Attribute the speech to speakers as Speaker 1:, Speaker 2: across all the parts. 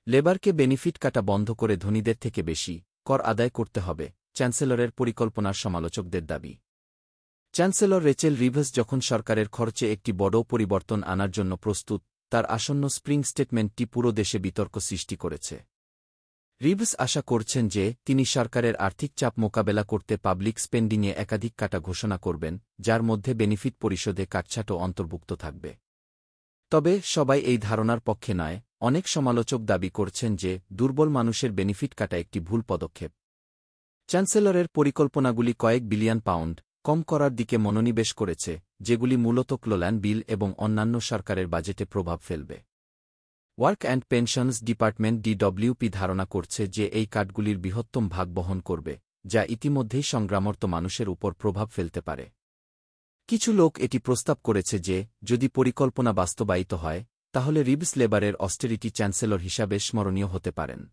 Speaker 1: লেবারকে benefit কাটা বন্ধ করে ধনীদের থেকে বেশি কর আদায় করতে হবে, চ্যান্সেলরের পরিকল্পনার সমালোচকদের দাবি। চ্যান্সেলর রেচেল রিভস যখন সরকারের খরচে একটি বড় পরিবর্তন আনার জন্য প্রস্তুত, তার আসন্ন স্প্রিং স্টেটমেন্টটি পুরো দেশে বিতর্ক সৃষ্টি করেছে। রিভস আশা করছেন যে তিনি সরকারের আর্থিক চাপ মোকাবেলা করতে পাবলিক স্পেন্ডিংয়ে একাধিক কাটা ঘোষণা করবেন, যার মধ্যে বেনিফিট পরিশোধে কাটছাঁটও অন্তর্ভুক্ত থাকবে। তবে সবাই এই ধারণার পক্ষে নয়। অনেক সমালোচক দাবি করছেন যে দুর্বল মানুষের বেনিফিট কাটা একটি ভুল পদক্ষেপ। চ্যান্সেলরের পরিকল্পনাগুলি কয়েক বিলিয়ন পাউন্ড কম করার দিকে মনোনিবেশ করেছে, যেগুলি মূলত কল্যাণ বিল এবং অন্যান্য সরকারের বাজেটে প্রভাব ফেলবে। Work and pensions department DWP ধারণা করছে যে এই কাটগুলির বৃহত্তম ভাগ বহন করবে, যা ইতিমধ্যেই সংগ্রামরত মানুষের উপর প্রভাব ফেলতে পারে। কিছু লোক এটি প্রস্তাব করেছে যে যদি পরিকল্পনা বাস্তবায়িত হয়, তাহলে রিভস লেবারের অস্টেরিটি চ্যান্সেলর হিসাবে স্মরণীয় হতে পারেন।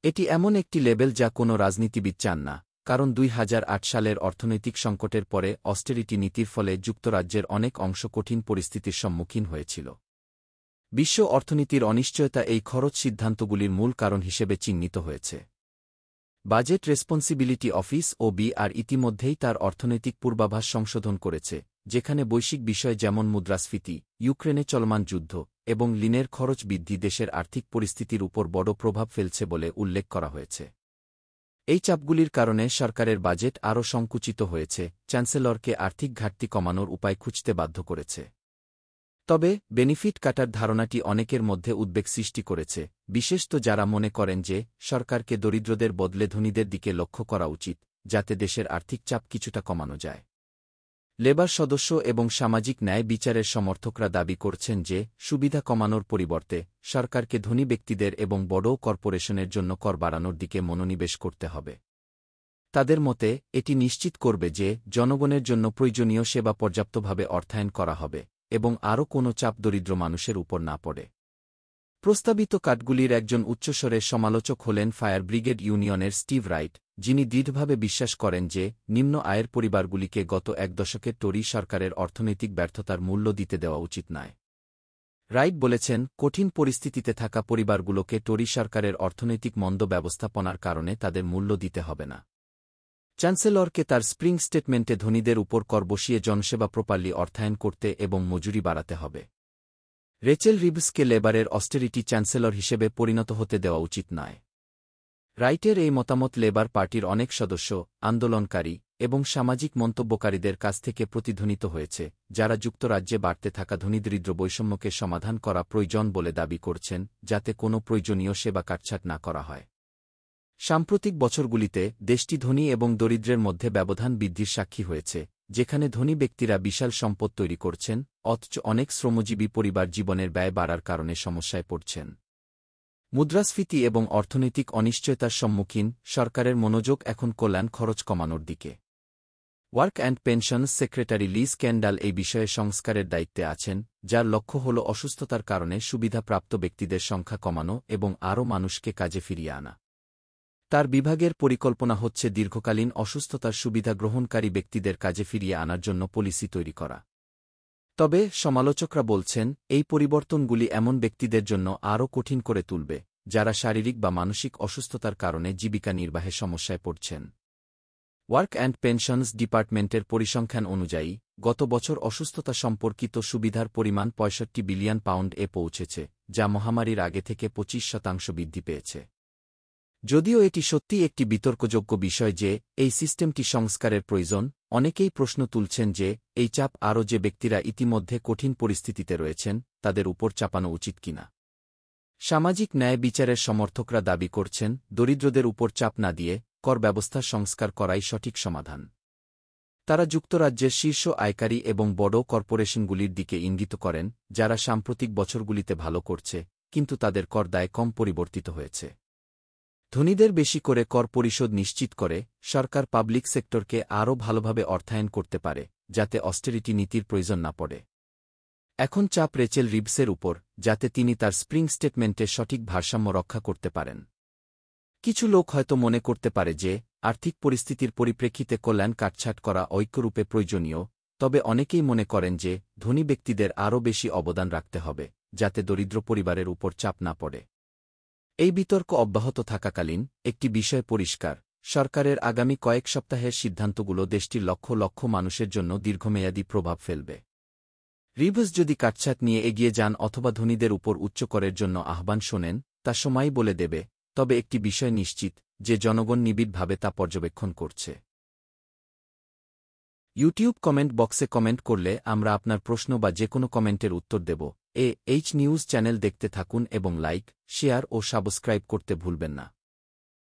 Speaker 1: এটি এমন একটি লেবেল যা কোনো রাজনীতিবিদ চান না, কারণ ২০০৮ সালের অর্থনৈতিক সংকটের পরে অস্টেরিটি নীতির ফলে যুক্তরাজ্যের অনেক অংশ কঠিন পরিস্থিতির সম্মুখীন হয়েছিল। বিশ্ব অর্থনীতির অনিশ্চয়তা এই খরচ সিদ্ধান্তগুলির মূল কারণ হিসেবে চিহ্নিত হয়েছে। বাজেট রেসপন্সিবিলিটি অফিস ও বিআর ইতিমধ্যেই তার অর্থনৈতিক পূর্বাভাস সংশোধন করেছে, যেখানে বৈশ্বিক বিষয় যেমন মুদ্রাস্ফীতি, ইউক্রেনে চলমান যুদ্ধ এবং ঋণের খরচ বৃদ্ধি দেশের আর্থিক পরিস্থিতির উপর বড় প্রভাব ফেলছে বলে উল্লেখ করা হয়েছে। এই চাপগুলির কারণে সরকারের বাজেট আরও সংকুচিত হয়েছে, চ্যান্সেলরকে আর্থিক ঘাটতি কমানোর উপায় খুঁজতে বাধ্য করেছে। তবে বেনিফিট কাটার ধারণাটি অনেকের মধ্যে উদ্বেগ সৃষ্টি করেছে, বিশেষত যারা মনে করেন যে সরকারকে দরিদ্রদের বদলে ধনীদের দিকে লক্ষ্য করা উচিত, যাতে দেশের আর্থিক চাপ কিছুটা কমানো যায়। লেবার সদস্য এবং সামাজিক ন্যায় বিচারের সমর্থকরা দাবি করছেন যে সুবিধা কমানোর পরিবর্তে সরকারকে ধনী ব্যক্তিদের এবং বড় কর্পোরেশনের জন্য কর বাড়ানোর দিকে মনোনিবেশ করতে হবে। তাদের মতে এটি নিশ্চিত করবে যে জনগণের জন্য প্রয়োজনীয় সেবা পর্যাপ্তভাবে অর্থায়ন করা হবে এবং আরও কোনো চাপ দরিদ্র মানুষের উপর না পড়ে। প্রস্তাবিত কাটগুলির একজন উচ্চস্বরে সমালোচক হলেন ফায়ার ব্রিগেড ইউনিয়নের স্টিভ রাইট, যিনি দৃঢ়ভাবে বিশ্বাস করেন যে নিম্ন আয়ের পরিবারগুলিকে গত এক দশকের টরি সরকারের অর্থনৈতিক ব্যর্থতার মূল্য দিতে দেওয়া উচিত নয়। রাইট বলেছেন, কঠিন পরিস্থিতিতে থাকা পরিবারগুলোকে টরি সরকারের অর্থনৈতিক মন্দ ব্যবস্থাপনার কারণে তাদের মূল্য দিতে হবে না। চ্যান্সেলরকে তার স্প্রিং স্টেটমেন্টে ধনীদের উপর কর বসিয়ে জনসেবা প্রপারলি অর্থায়ন করতে এবং মজুরি বাড়াতে হবে। রেচেল রিভসকে লেবারের অস্টেরিটি চ্যান্সেলর হিসেবে পরিণত হতে দেওয়া উচিত নয়। রাইটের এই মতামত লেবার পার্টির অনেক সদস্য, আন্দোলনকারী এবং সামাজিক মন্তব্যকারীদের কাছ থেকে প্রতিধ্বনিত হয়েছে, যারা যুক্তরাজ্যে বাড়তে থাকা ধনী-দরিদ্র বৈষম্যকে সমাধান করা প্রয়োজন বলে দাবি করছেন, যাতে কোনো প্রয়োজনীয় সেবা কাটছাঁট না করা হয়। সাম্প্রতিক বছরগুলিতে দেশটি ধনী এবং দরিদ্রের মধ্যে ব্যবধান বৃদ্ধির সাক্ষী হয়েছে, যেখানে ধনী ব্যক্তিরা বিশাল সম্পদ তৈরি করছেন, অথচ অনেক শ্রমজীবী পরিবার জীবনের ব্যয় বাড়ার কারণে সমস্যায় পড়ছেন। মুদ্রাস্ফীতি এবং অর্থনৈতিক অনিশ্চয়তার সম্মুখীন সরকারের মনোযোগ এখন কল্যাণ খরচ কমানোর দিকে। Work and pensions secretary Liz Kendall এই বিষয়ে সংস্কারের দায়িত্বে আছেন, যার লক্ষ্য হল অসুস্থতার কারণে সুবিধাপ্রাপ্ত ব্যক্তিদের সংখ্যা কমানো এবং আরও মানুষকে কাজে ফিরিয়ে আনা। তার বিভাগের পরিকল্পনা হচ্ছে দীর্ঘকালীন অসুস্থতার সুবিধা গ্রহণকারী ব্যক্তিদের কাজে ফিরিয়ে আনার জন্য পলিসি তৈরি করা। তবে সমালোচকরা বলছেন, এই পরিবর্তনগুলি এমন ব্যক্তিদের জন্য আরও কঠিন করে তুলবে, যারা শারীরিক বা মানসিক অসুস্থতার কারণে জীবিকা নির্বাহে সমস্যায় পড়ছেন। ওয়ার্ক অ্যান্ড পেনশনস ডিপার্টমেন্টের পরিসংখ্যান অনুযায়ী গত বছর অসুস্থতা সম্পর্কিত সুবিধার পরিমাণ ৬৫ বিলিয়ন পাউন্ড-এ পৌঁছেছে, যা মহামারীর আগে থেকে ২৫% বৃদ্ধি পেয়েছে। যদিও এটি সত্যিই একটি বিতর্কযোগ্য বিষয় যে এই সিস্টেমটি সংস্কারের প্রয়োজন, অনেকেই প্রশ্ন তুলছেন যে এই চাপ আরও যে ব্যক্তিরা ইতিমধ্যে কঠিন পরিস্থিতিতে রয়েছেন তাদের উপর চাপানো উচিত কিনা। সামাজিক ন্যায় বিচারের সমর্থকরা দাবি করছেন, দরিদ্রদের উপর চাপ না দিয়ে কর ব্যবস্থা সংস্কার করাই সঠিক সমাধান। তারা যুক্তরাজ্যের শীর্ষ আয়কারী এবং বড় কর্পোরেশনগুলির দিকে ইঙ্গিত করেন, যারা সাম্প্রতিক বছরগুলিতে ভালো করছে, কিন্তু তাদের কর দায় কম পরিবর্তিত হয়েছে। ধনীদের বেশি করে কর পরিশোধ নিশ্চিত করে সরকার পাবলিক সেক্টরকে আরও ভালোভাবে অর্থায়ন করতে পারে, যাতে অস্টেরিটি নীতির প্রয়োজন না পড়ে। এখন চাপ রেচেল রিভসের উপর, যাতে তিনি তার স্প্রিং স্টেটমেন্টে সঠিক ভারসাম্য রক্ষা করতে পারেন। কিছু লোক হয়তো মনে করতে পারে যে আর্থিক পরিস্থিতির পরিপ্রেক্ষিতে কল্যাণ কাটছাঁট করা ঐক্যরূপে প্রয়োজনীয়, তবে অনেকেই মনে করেন যে ধনী ব্যক্তিদের আরও বেশি অবদান রাখতে হবে, যাতে দরিদ্র পরিবারের উপর চাপ না পড়ে। এই বিতর্ক অব্যাহত থাকাকালীন একটি বিষয় পরিষ্কার, সরকারের আগামী কয়েক সপ্তাহের সিদ্ধান্তগুলো দেশটির লক্ষ লক্ষ মানুষের জন্য দীর্ঘমেয়াদী প্রভাব ফেলবে। রিভস যদি কাটছাঁট নিয়ে এগিয়ে যান অথবা ধনীদের উপর উচ্চকরের জন্য আহ্বান শোনেন, তা সময়ই বলে দেবে, তবে একটি বিষয় নিশ্চিত যে জনগণ নিবিড়ভাবে তা পর্যবেক্ষণ করছে। ইউটিউব কমেন্ট বক্সে কমেন্ট করলে আমরা আপনার প্রশ্ন বা যে কোনো কমেন্টের উত্তর দেব। এইচ নিউজ চ্যানেল দেখতে থাকুন এবং লাইক, শেয়ার ও সাবস্ক্রাইব করতে ভুলবেন না।